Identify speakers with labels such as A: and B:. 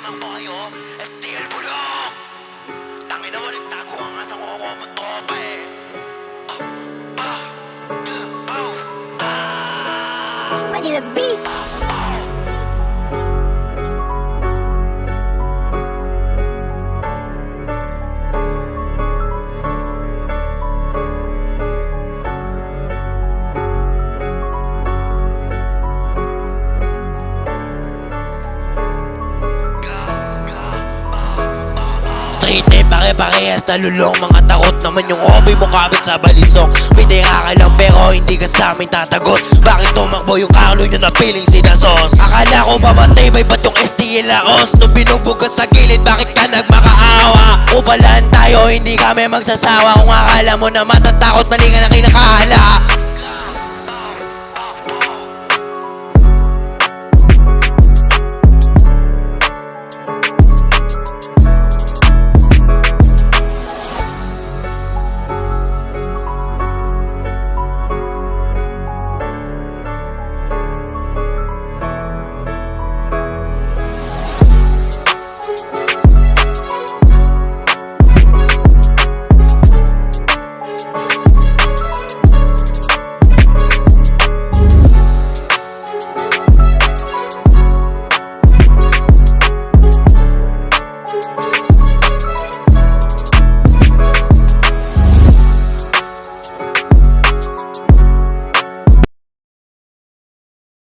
A: tumakbo kayo, STL bulok! Tangina mo, nagtago ka nga sa kuko mo tropa eh.
B: Ready to beat.
A: Street eh, pare-parehas na lulong. Mga takot naman yung hobby mo kabit sa balisong. Bidera ka lang pero hindi ka sa amin tatagot. Bakit tumakbo yung Carlo nyo na piling sinasos? Akala ko ba matibay ba't yung STL laos? Nung binugbog ka sa gilid, bakit ka nagmakaawa? Upalan tayo, hindi kami magsasawa. Kung akala mo na matatakot, mali ka na kinakala.